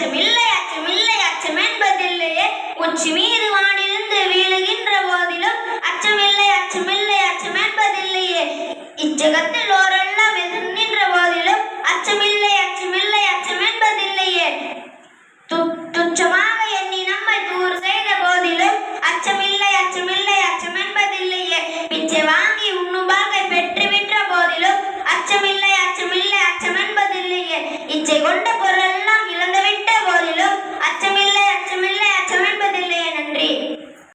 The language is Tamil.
அச்சமில்லை அச்சமில்லை அச்சம் என்பதில்லையே. உச்சி மீது வானிருந்து வீழுகின்ற போதிலும் அச்சமில்லை அச்சமில்லை அச்சம் என்பதில்லையே. இச்சகத்தில் ஓரெல்லாம் எதிர்நீ